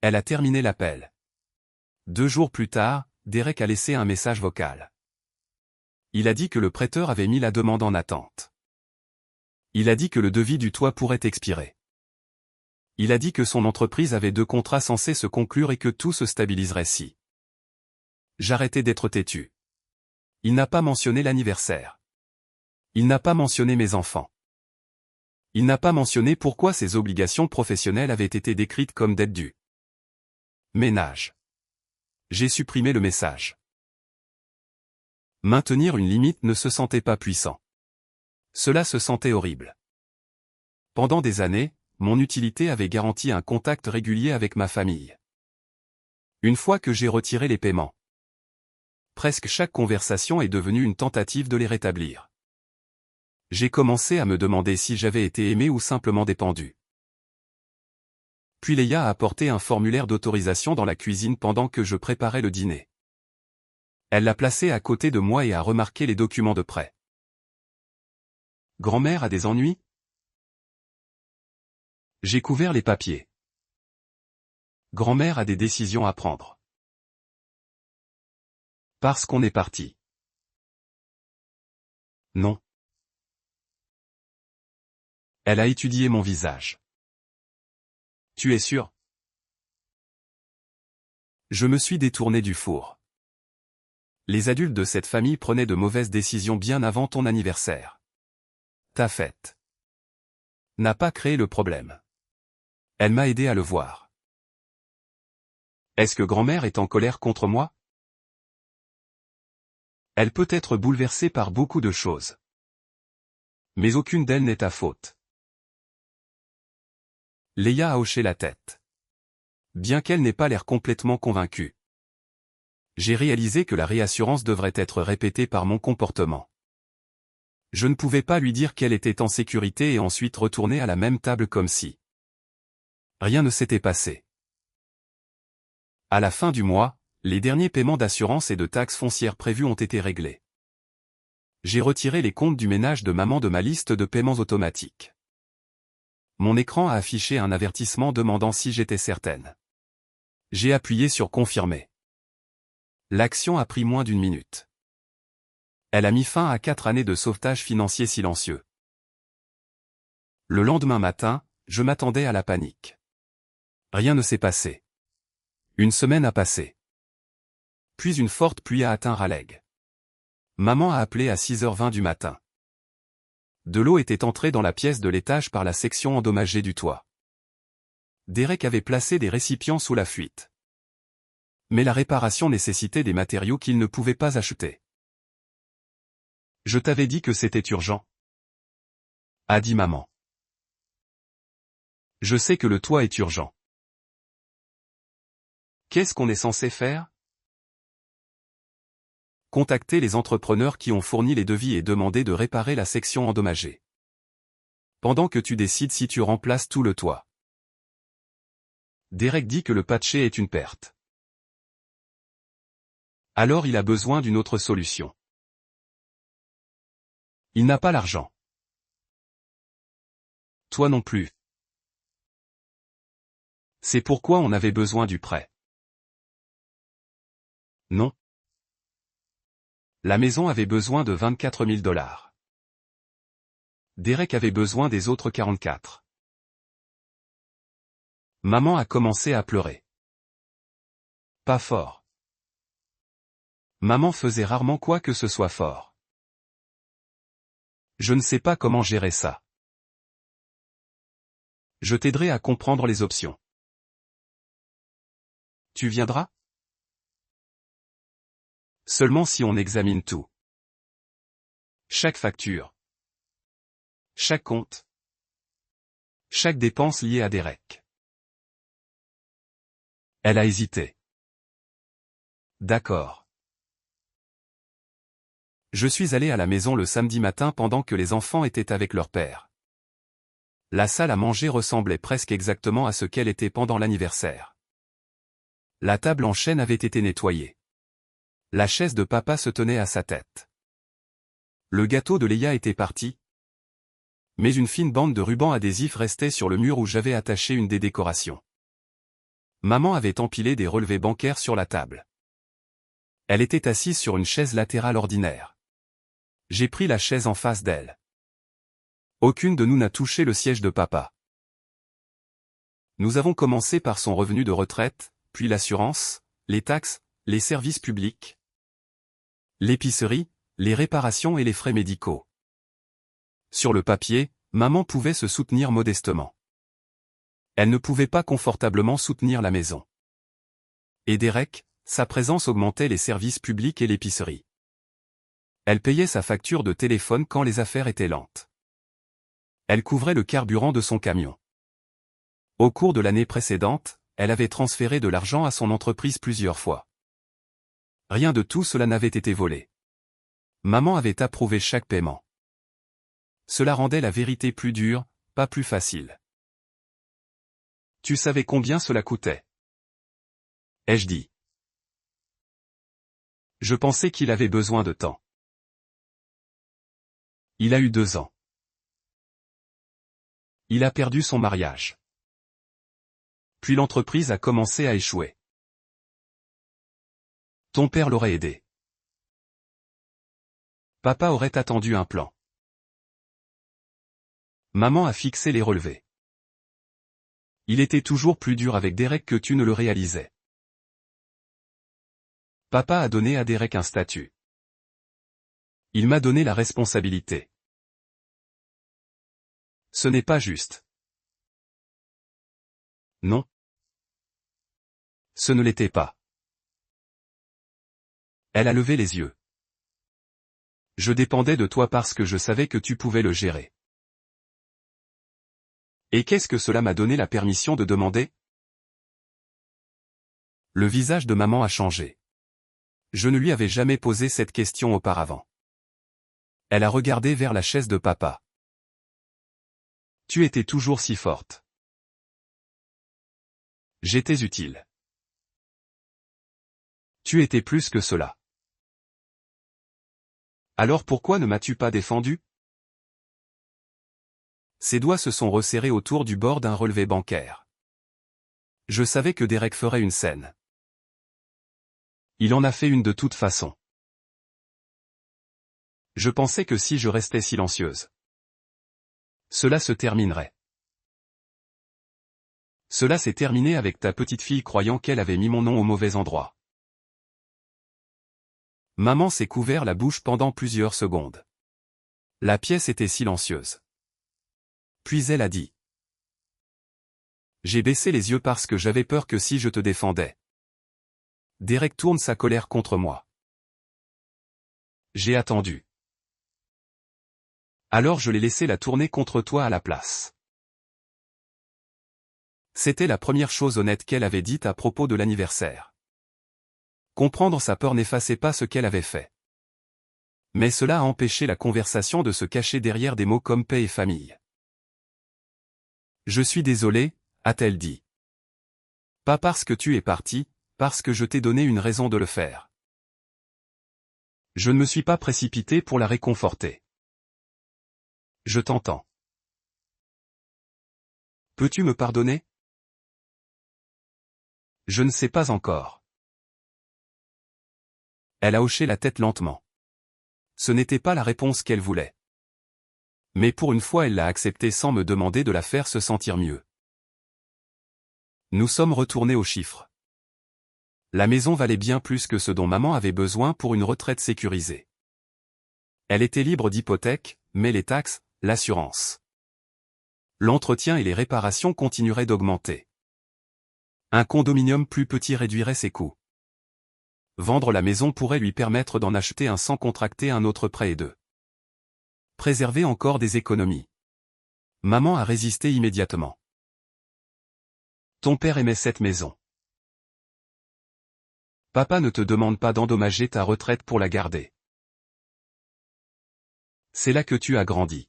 Elle a terminé l'appel. 2 jours plus tard, Derek a laissé un message vocal. Il a dit que le prêteur avait mis la demande en attente. Il a dit que le devis du toit pourrait expirer. Il a dit que son entreprise avait 2 contrats censés se conclure et que tout se stabiliserait si j'arrêtais d'être têtu. Il n'a pas mentionné l'anniversaire. Il n'a pas mentionné mes enfants. Il n'a pas mentionné pourquoi ses obligations professionnelles avaient été décrites comme dettes dues. Ménage. J'ai supprimé le message. Maintenir une limite ne se sentait pas puissant. Cela se sentait horrible. Pendant des années, mon utilité avait garanti un contact régulier avec ma famille. Une fois que j'ai retiré les paiements, presque chaque conversation est devenue une tentative de les rétablir. J'ai commencé à me demander si j'avais été aimé ou simplement dépendu. Puis Leia a apporté un formulaire d'autorisation dans la cuisine pendant que je préparais le dîner. Elle l'a placé à côté de moi et a remarqué les documents de prêt. Grand-mère a des ennuis? J'ai couvert les papiers. Grand-mère a des décisions à prendre. Parce qu'on est parti. Non. Elle a étudié mon visage. Tu es sûr? Je me suis détourné du four. Les adultes de cette famille prenaient de mauvaises décisions bien avant ton anniversaire. Ta fête n'a pas créé le problème. Elle m'a aidé à le voir. Est-ce que grand-mère est en colère contre moi? Elle peut être bouleversée par beaucoup de choses. Mais aucune d'elles n'est ta faute. Leia a hoché la tête. Bien qu'elle n'ait pas l'air complètement convaincue. J'ai réalisé que la réassurance devrait être répétée par mon comportement. Je ne pouvais pas lui dire qu'elle était en sécurité et ensuite retourner à la même table comme si rien ne s'était passé. À la fin du mois, les derniers paiements d'assurance et de taxes foncières prévus ont été réglés. J'ai retiré les comptes du ménage de maman de ma liste de paiements automatiques. Mon écran a affiché un avertissement demandant si j'étais certaine. J'ai appuyé sur confirmer. L'action a pris moins d'1 minute. Elle a mis fin à 4 années de sauvetage financier silencieux. Le lendemain matin, je m'attendais à la panique. Rien ne s'est passé. Une semaine a passé. Puis une forte pluie a atteint Raleigh. Maman a appelé à 6h20 du matin. De l'eau était entrée dans la pièce de l'étage par la section endommagée du toit. Derek avait placé des récipients sous la fuite. Mais la réparation nécessitait des matériaux qu'il ne pouvait pas acheter. Je t'avais dit que c'était urgent, a dit maman. Je sais que le toit est urgent. Qu'est-ce qu'on est censé faire? Contacter les entrepreneurs qui ont fourni les devis et demander de réparer la section endommagée. Pendant que tu décides si tu remplaces tout le toit. Derek dit que le patché est une perte. Alors il a besoin d'une autre solution. Il n'a pas l'argent. Toi non plus. C'est pourquoi on avait besoin du prêt. Non. La maison avait besoin de 24 000 $. Derek avait besoin des autres 44. Maman a commencé à pleurer. Pas fort. Maman faisait rarement quoi que ce soit fort. Je ne sais pas comment gérer ça. Je t'aiderai à comprendre les options. Tu viendras? Seulement si on examine tout. Chaque facture. Chaque compte. Chaque dépense liée à Derek. Elle a hésité. D'accord. Je suis allé à la maison le samedi matin pendant que les enfants étaient avec leur père. La salle à manger ressemblait presque exactement à ce qu'elle était pendant l'anniversaire. La table en chêne avait été nettoyée. La chaise de papa se tenait à sa tête. Le gâteau de Leia était parti. Mais une fine bande de ruban adhésif restait sur le mur où j'avais attaché une des décorations. Maman avait empilé des relevés bancaires sur la table. Elle était assise sur une chaise latérale ordinaire. J'ai pris la chaise en face d'elle. Aucune de nous n'a touché le siège de papa. Nous avons commencé par son revenu de retraite, puis l'assurance, les taxes, les services publics, l'épicerie, les réparations et les frais médicaux. Sur le papier, maman pouvait se soutenir modestement. Elle ne pouvait pas confortablement soutenir la maison. Et Derek, sa présence augmentait les services publics et l'épicerie. Elle payait sa facture de téléphone quand les affaires étaient lentes. Elle couvrait le carburant de son camion. Au cours de l'année précédente, elle avait transféré de l'argent à son entreprise plusieurs fois. Rien de tout cela n'avait été volé. Maman avait approuvé chaque paiement. Cela rendait la vérité plus dure, pas plus facile. Tu savais combien cela coûtait? Ai-je dit. Je pensais qu'il avait besoin de temps. Il a eu 2 ans. Il a perdu son mariage. Puis l'entreprise a commencé à échouer. Ton père l'aurait aidé. Papa aurait attendu un plan. Maman a fixé les relevés. Il était toujours plus dur avec Derek que tu ne le réalisais. Papa a donné à Derek un statut. Il m'a donné la responsabilité. Ce n'est pas juste. Non. Ce ne l'était pas. Elle a levé les yeux. Je dépendais de toi parce que je savais que tu pouvais le gérer. Et qu'est-ce que cela m'a donné la permission de demander? Le visage de maman a changé. Je ne lui avais jamais posé cette question auparavant. Elle a regardé vers la chaise de papa. Tu étais toujours si forte. J'étais utile. Tu étais plus que cela. Alors pourquoi ne m'as-tu pas défendu? Ses doigts se sont resserrés autour du bord d'un relevé bancaire. Je savais que Derek ferait une scène. Il en a fait une de toute façon. Je pensais que si je restais silencieuse, cela se terminerait. Cela s'est terminé avec ta petite fille croyant qu'elle avait mis mon nom au mauvais endroit. Maman s'est couvert la bouche pendant plusieurs secondes. La pièce était silencieuse. Puis elle a dit. J'ai baissé les yeux parce que j'avais peur que si je te défendais. Derek tourne sa colère contre moi. J'ai attendu. Alors je l'ai laissé la tourner contre toi à la place. C'était la première chose honnête qu'elle avait dite à propos de l'anniversaire. Comprendre sa peur n'effaçait pas ce qu'elle avait fait. Mais cela a empêché la conversation de se cacher derrière des mots comme paix et famille. Je suis désolé, a-t-elle dit. Pas parce que tu es parti, parce que je t'ai donné une raison de le faire. Je ne me suis pas précipité pour la réconforter. Je t'entends. Peux-tu me pardonner? Je ne sais pas encore. Elle a hoché la tête lentement. Ce n'était pas la réponse qu'elle voulait. Mais pour une fois elle l'a acceptée sans me demander de la faire se sentir mieux. Nous sommes retournés aux chiffres. La maison valait bien plus que ce dont maman avait besoin pour une retraite sécurisée. Elle était libre d'hypothèque, mais les taxes, l'assurance, l'entretien et les réparations continueraient d'augmenter. Un condominium plus petit réduirait ses coûts. Vendre la maison pourrait lui permettre d'en acheter un sans contracter un autre prêt et de préserver encore des économies. Maman a résisté immédiatement. Ton père aimait cette maison. Papa ne te demande pas d'endommager ta retraite pour la garder. C'est là que tu as grandi.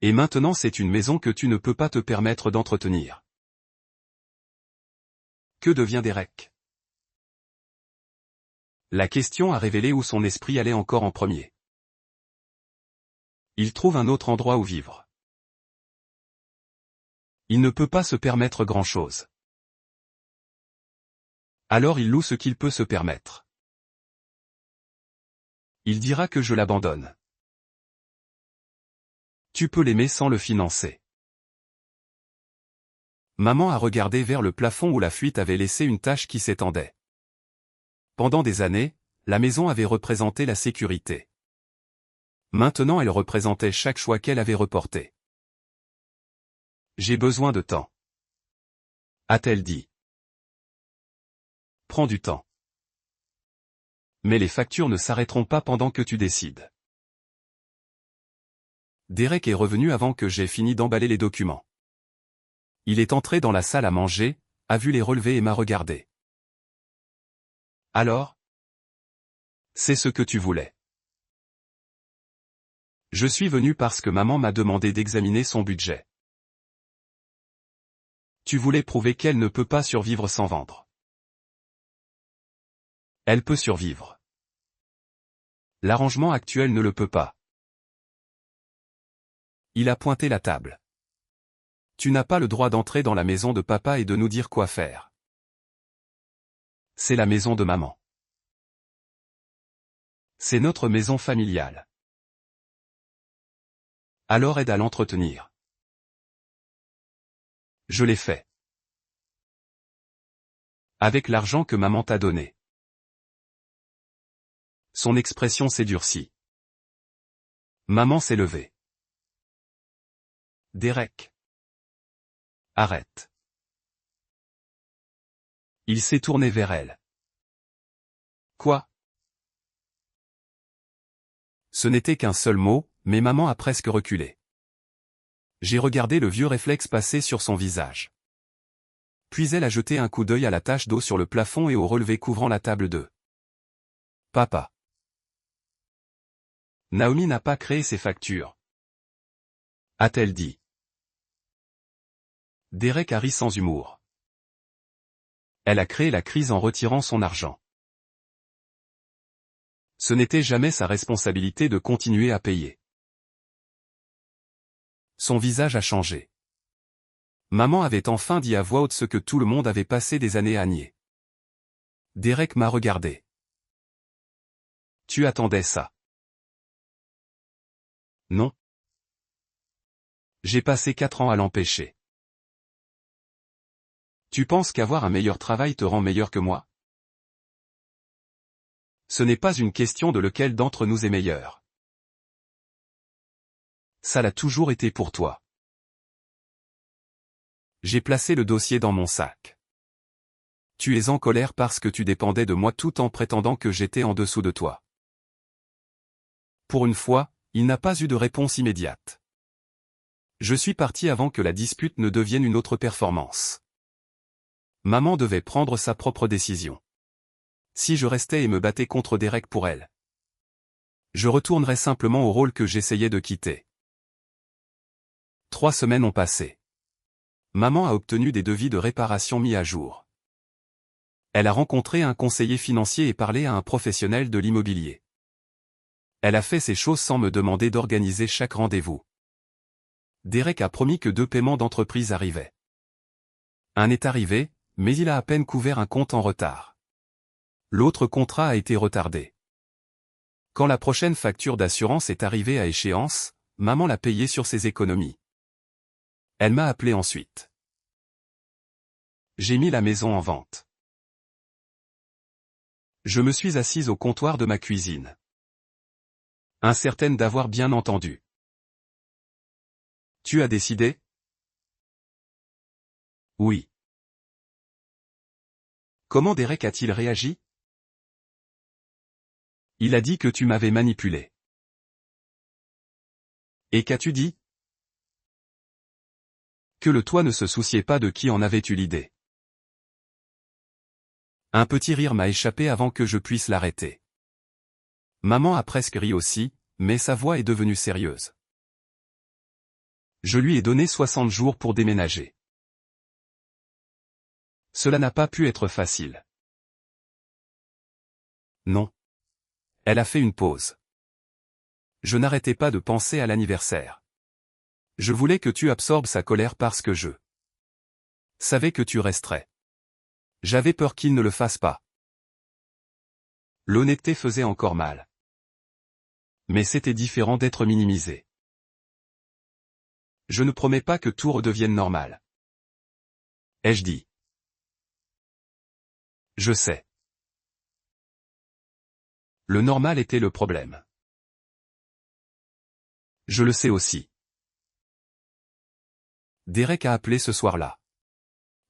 Et maintenant c'est une maison que tu ne peux pas te permettre d'entretenir. Que devient Derek? La question a révélé où son esprit allait encore en premier. Il trouve un autre endroit où vivre. Il ne peut pas se permettre grand-chose. Alors il loue ce qu'il peut se permettre. Il dira que je l'abandonne. Tu peux l'aimer sans le financer. Maman a regardé vers le plafond où la fuite avait laissé une tache qui s'étendait. Pendant des années, la maison avait représenté la sécurité. Maintenant elle représentait chaque choix qu'elle avait reporté. J'ai besoin de temps, a-t-elle dit. Prends du temps. Mais les factures ne s'arrêteront pas pendant que tu décides. Derek est revenu avant que j'aie fini d'emballer les documents. Il est entré dans la salle à manger, a vu les relevés et m'a regardé. Alors? C'est ce que tu voulais. Je suis venu parce que maman m'a demandé d'examiner son budget. Tu voulais prouver qu'elle ne peut pas survivre sans vendre. Elle peut survivre. L'arrangement actuel ne le peut pas. Il a pointé la table. Tu n'as pas le droit d'entrer dans la maison de papa et de nous dire quoi faire. C'est la maison de maman. C'est notre maison familiale. Alors aide à l'entretenir. Je l'ai fait. Avec l'argent que maman t'a donné. Son expression s'est durcie. Maman s'est levée. Derek. Arrête. Il s'est tourné vers elle. Quoi? Ce n'était qu'un seul mot, mais maman a presque reculé. J'ai regardé le vieux réflexe passer sur son visage. Puis elle a jeté un coup d'œil à la tache d'eau sur le plafond et au relevé couvrant la table de papa. Naomi n'a pas créé ces factures, a-t-elle dit. Derek a ri sans humour. Elle a créé la crise en retirant son argent. Ce n'était jamais sa responsabilité de continuer à payer. Son visage a changé. Maman avait enfin dit à voix haute ce que tout le monde avait passé des années à nier. Derek m'a regardé. Tu attendais ça? Non. J'ai passé 4 ans à l'empêcher. Tu penses qu'avoir un meilleur travail te rend meilleur que moi? Ce n'est pas une question de lequel d'entre nous est meilleur. Ça l'a toujours été pour toi. J'ai placé le dossier dans mon sac. Tu es en colère parce que tu dépendais de moi tout en prétendant que j'étais en dessous de toi. Pour une fois, il n'a pas eu de réponse immédiate. Je suis parti avant que la dispute ne devienne une autre performance. Maman devait prendre sa propre décision. Si je restais et me battais contre Derek pour elle, je retournerais simplement au rôle que j'essayais de quitter. 3 semaines ont passé. Maman a obtenu des devis de réparation mis à jour. Elle a rencontré un conseiller financier et parlé à un professionnel de l'immobilier. Elle a fait ces choses sans me demander d'organiser chaque rendez-vous. Derek a promis que 2 paiements d'entreprise arrivaient. Un est arrivé, mais il a à peine couvert un compte en retard. L'autre contrat a été retardé. Quand la prochaine facture d'assurance est arrivée à échéance, maman l'a payé sur ses économies. Elle m'a appelé ensuite. J'ai mis la maison en vente. Je me suis assise au comptoir de ma cuisine. Incertaine d'avoir bien entendu. Tu as décidé? Oui. Comment Derek a-t-il réagi? Il a dit que tu m'avais manipulé. Et qu'as-tu dit? Que le toit ne se souciait pas de qui en avait eu l'idée. Un petit rire m'a échappé avant que je puisse l'arrêter. Maman a presque ri aussi, mais sa voix est devenue sérieuse. Je lui ai donné 60 jours pour déménager. Cela n'a pas pu être facile. Non. Elle a fait une pause. Je n'arrêtais pas de penser à l'anniversaire. Je voulais que tu absorbes sa colère parce que je savais que tu resterais. J'avais peur qu'il ne le fasse pas. L'honnêteté faisait encore mal. Mais c'était différent d'être minimisé. Je ne promets pas que tout redevienne normal. Ai-je dit? Je sais. Le normal était le problème. Je le sais aussi. Derek a appelé ce soir-là.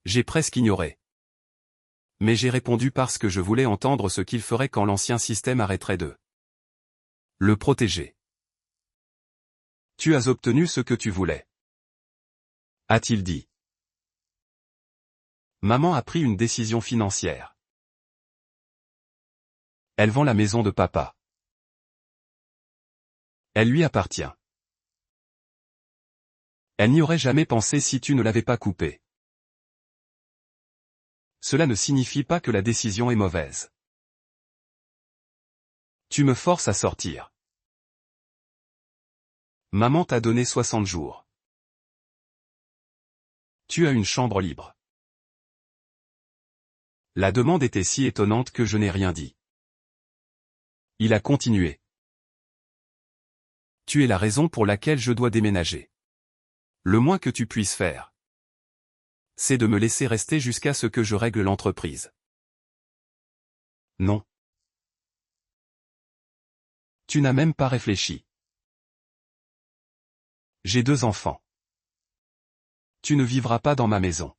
J'ai presque ignoré. Mais j'ai répondu parce que je voulais entendre ce qu'il ferait quand l'ancien système arrêterait de le protéger. Tu as obtenu ce que tu voulais. A-t-il dit. Maman a pris une décision financière. Elle vend la maison de papa. Elle lui appartient. Elle n'y aurait jamais pensé si tu ne l'avais pas coupée. Cela ne signifie pas que la décision est mauvaise. Tu me forces à sortir. Maman t'a donné 60 jours. Tu as une chambre libre. La demande était si étonnante que je n'ai rien dit. Il a continué. Tu es la raison pour laquelle je dois déménager. Le moins que tu puisses faire, c'est de me laisser rester jusqu'à ce que je règle l'entreprise. Non. Tu n'as même pas réfléchi. J'ai 2 enfants. Tu ne vivras pas dans ma maison.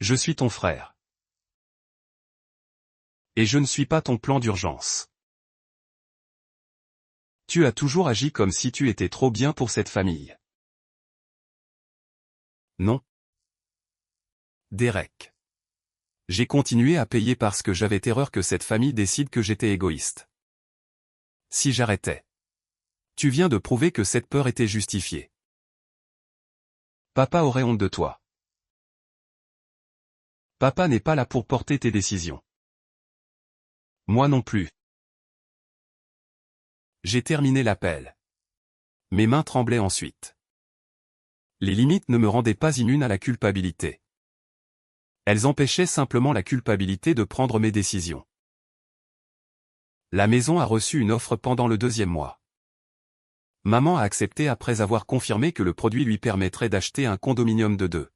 Je suis ton frère. Et je ne suis pas ton plan d'urgence. Tu as toujours agi comme si tu étais trop bien pour cette famille. Non. Derek. J'ai continué à payer parce que j'avais terreur que cette famille décide que j'étais égoïste. Si j'arrêtais. Tu viens de prouver que cette peur était justifiée. Papa aurait honte de toi. Papa n'est pas là pour porter tes décisions. Moi non plus. J'ai terminé l'appel. Mes mains tremblaient ensuite. Les limites ne me rendaient pas immune à la culpabilité. Elles empêchaient simplement la culpabilité de prendre mes décisions. La maison a reçu une offre pendant le 2e mois. Maman a accepté après avoir confirmé que le produit lui permettrait d'acheter un condominium de 2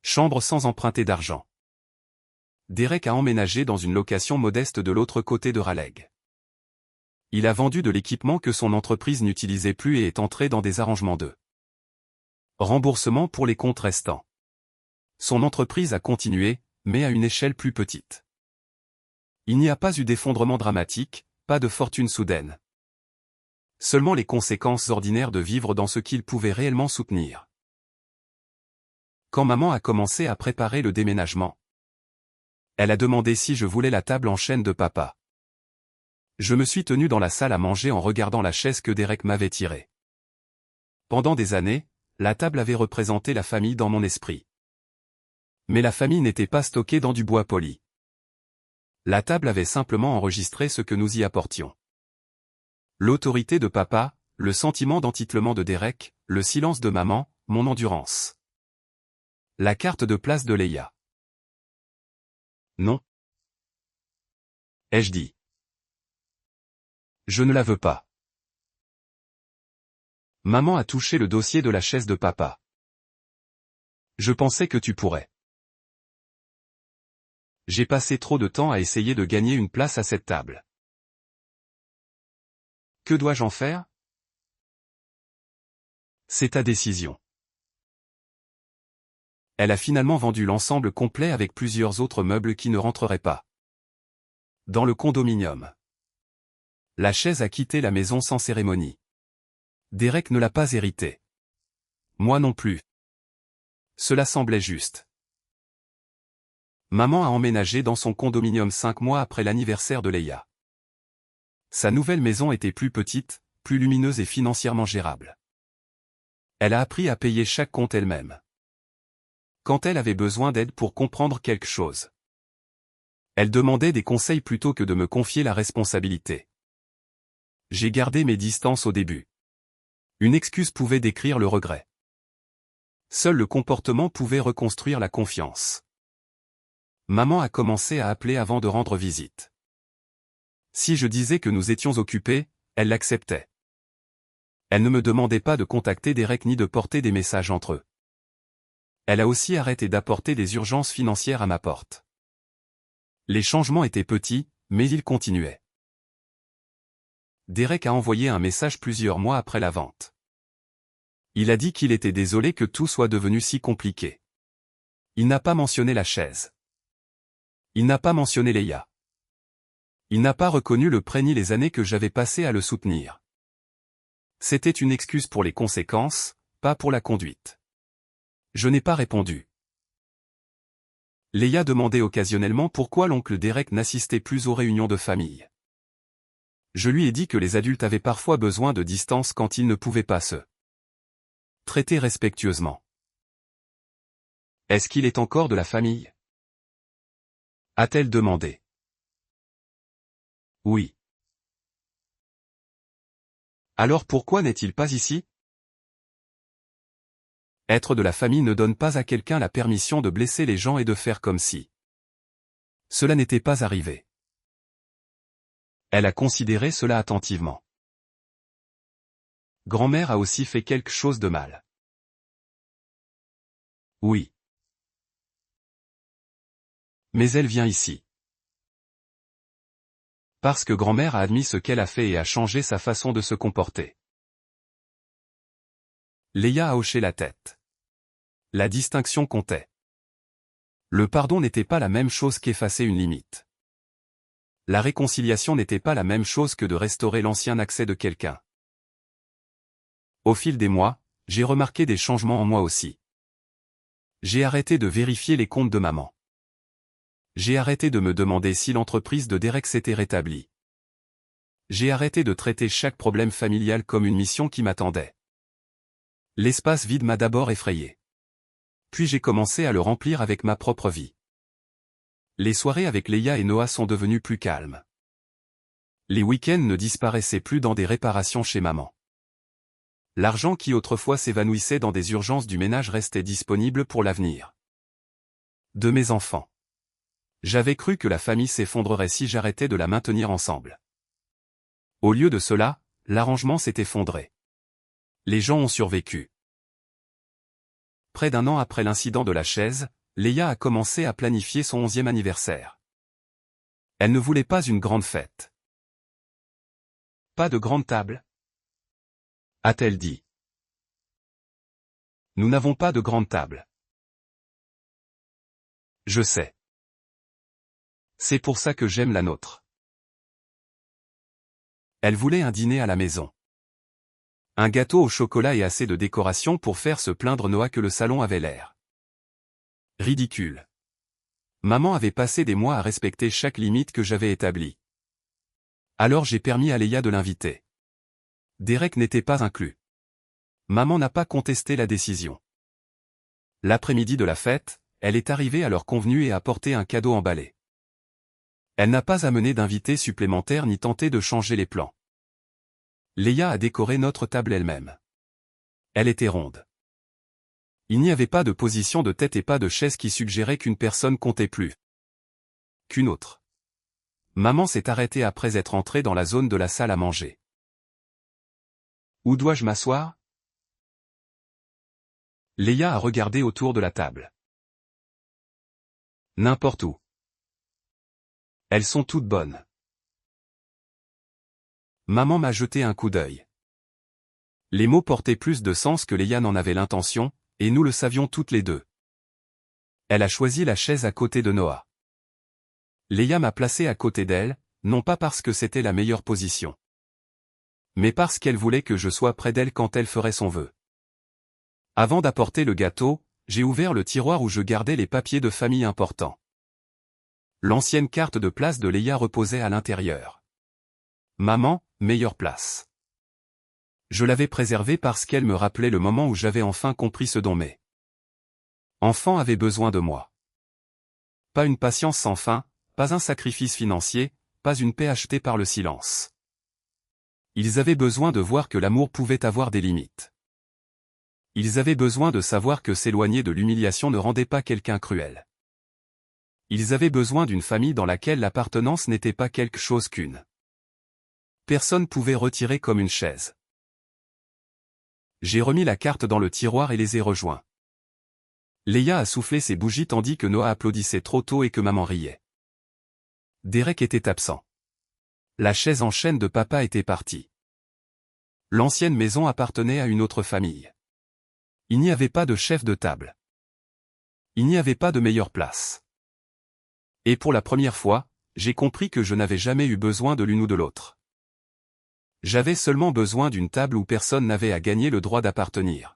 chambres sans emprunter d'argent. Derek a emménagé dans une location modeste de l'autre côté de Raleigh. Il a vendu de l'équipement que son entreprise n'utilisait plus et est entré dans des arrangements de remboursement pour les comptes restants. Son entreprise a continué, mais à une échelle plus petite. Il n'y a pas eu d'effondrement dramatique, pas de fortune soudaine. Seulement les conséquences ordinaires de vivre dans ce qu'il pouvait réellement soutenir. Quand maman a commencé à préparer le déménagement, elle a demandé si je voulais la table en chêne de papa. Je me suis tenu dans la salle à manger en regardant la chaise que Derek m'avait tirée. Pendant des années, la table avait représenté la famille dans mon esprit. Mais la famille n'était pas stockée dans du bois poli. La table avait simplement enregistré ce que nous y apportions. L'autorité de papa, le sentiment d'entitlement de Derek, le silence de maman, mon endurance. La carte de place de Leia. Non. Ai-je dit. Je ne la veux pas. Maman a touché le dossier de la chaise de papa. Je pensais que tu pourrais. J'ai passé trop de temps à essayer de gagner une place à cette table. Que dois-je en faire? C'est ta décision. Elle a finalement vendu l'ensemble complet avec plusieurs autres meubles qui ne rentreraient pas dans le condominium. La chaise a quitté la maison sans cérémonie. Derek ne l'a pas héritée. Moi non plus. Cela semblait juste. Maman a emménagé dans son condominium 5 mois après l'anniversaire de Leia. Sa nouvelle maison était plus petite, plus lumineuse et financièrement gérable. Elle a appris à payer chaque compte elle-même. Quand elle avait besoin d'aide pour comprendre quelque chose, elle demandait des conseils plutôt que de me confier la responsabilité. J'ai gardé mes distances au début. Une excuse pouvait décrire le regret. Seul le comportement pouvait reconstruire la confiance. Maman a commencé à appeler avant de rendre visite. Si je disais que nous étions occupés, elle l'acceptait. Elle ne me demandait pas de contacter Derek ni de porter des messages entre eux. Elle a aussi arrêté d'apporter des urgences financières à ma porte. Les changements étaient petits, mais ils continuaient. Derek a envoyé un message plusieurs mois après la vente. Il a dit qu'il était désolé que tout soit devenu si compliqué. Il n'a pas mentionné la chaise. Il n'a pas mentionné Leia. Il n'a pas reconnu le prêt ni les années que j'avais passées à le soutenir. C'était une excuse pour les conséquences, pas pour la conduite. Je n'ai pas répondu. Leia demandait occasionnellement pourquoi l'oncle Derek n'assistait plus aux réunions de famille. Je lui ai dit que les adultes avaient parfois besoin de distance quand ils ne pouvaient pas se traiter respectueusement. Est-ce qu'il est encore de la famille? A-t-elle demandé. Oui. Alors pourquoi n'est-il pas ici? Être de la famille ne donne pas à quelqu'un la permission de blesser les gens et de faire comme si cela n'était pas arrivé. Elle a considéré cela attentivement. Grand-mère a aussi fait quelque chose de mal. Oui. Mais elle vient ici. Parce que grand-mère a admis ce qu'elle a fait et a changé sa façon de se comporter. Leia a hoché la tête. La distinction comptait. Le pardon n'était pas la même chose qu'effacer une limite. La réconciliation n'était pas la même chose que de restaurer l'ancien accès de quelqu'un. Au fil des mois, j'ai remarqué des changements en moi aussi. J'ai arrêté de vérifier les comptes de maman. J'ai arrêté de me demander si l'entreprise de Derek s'était rétablie. J'ai arrêté de traiter chaque problème familial comme une mission qui m'attendait. L'espace vide m'a d'abord effrayé. Puis j'ai commencé à le remplir avec ma propre vie. Les soirées avec Leia et Noah sont devenues plus calmes. Les week-ends ne disparaissaient plus dans des réparations chez maman. L'argent qui autrefois s'évanouissait dans des urgences du ménage restait disponible pour l'avenir de mes enfants. J'avais cru que la famille s'effondrerait si j'arrêtais de la maintenir ensemble. Au lieu de cela, l'arrangement s'est effondré. Les gens ont survécu. Près d'un an après l'incident de la chaise, Léa a commencé à planifier son 11e anniversaire. Elle ne voulait pas une grande fête. Pas de grande table, a-t-elle dit. Nous n'avons pas de grande table. Je sais. C'est pour ça que j'aime la nôtre. Elle voulait un dîner à la maison. Un gâteau au chocolat et assez de décoration pour faire se plaindre Noah que le salon avait l'air ridicule. Maman avait passé des mois à respecter chaque limite que j'avais établie. Alors j'ai permis à Léa de l'inviter. Derek n'était pas inclus. Maman n'a pas contesté la décision. L'après-midi de la fête, elle est arrivée à l'heure convenue et a apporté un cadeau emballé. Elle n'a pas amené d'invités supplémentaires ni tenté de changer les plans. Léa a décoré notre table elle-même. Elle était ronde. Il n'y avait pas de position de tête et pas de chaise qui suggérait qu'une personne comptait plus qu'une autre. Maman s'est arrêtée après être entrée dans la zone de la salle à manger. Où dois-je m'asseoir? Léa a regardé autour de la table. N'importe où. Elles sont toutes bonnes. Maman m'a jeté un coup d'œil. Les mots portaient plus de sens que Léa n'en avait l'intention, et nous le savions toutes les deux. Elle a choisi la chaise à côté de Noah. Léa m'a placé à côté d'elle, non pas parce que c'était la meilleure position, mais parce qu'elle voulait que je sois près d'elle quand elle ferait son vœu. Avant d'apporter le gâteau, j'ai ouvert le tiroir où je gardais les papiers de famille importants. L'ancienne carte de place de Léa reposait à l'intérieur. Maman, meilleure place. Je l'avais préservée parce qu'elle me rappelait le moment où j'avais enfin compris ce dont mes enfants avaient besoin de moi. Pas une patience sans fin, pas un sacrifice financier, pas une paix achetée par le silence. Ils avaient besoin de voir que l'amour pouvait avoir des limites. Ils avaient besoin de savoir que s'éloigner de l'humiliation ne rendait pas quelqu'un cruel. Ils avaient besoin d'une famille dans laquelle l'appartenance n'était pas quelque chose qu'une personne pouvait retirer comme une chaise. J'ai remis la carte dans le tiroir et les ai rejoints. Léa a soufflé ses bougies tandis que Noah applaudissait trop tôt et que maman riait. Derek était absent. La chaise en chêne de papa était partie. L'ancienne maison appartenait à une autre famille. Il n'y avait pas de chef de table. Il n'y avait pas de meilleure place. Et pour la première fois, j'ai compris que je n'avais jamais eu besoin de l'une ou de l'autre. J'avais seulement besoin d'une table où personne n'avait à gagner le droit d'appartenir.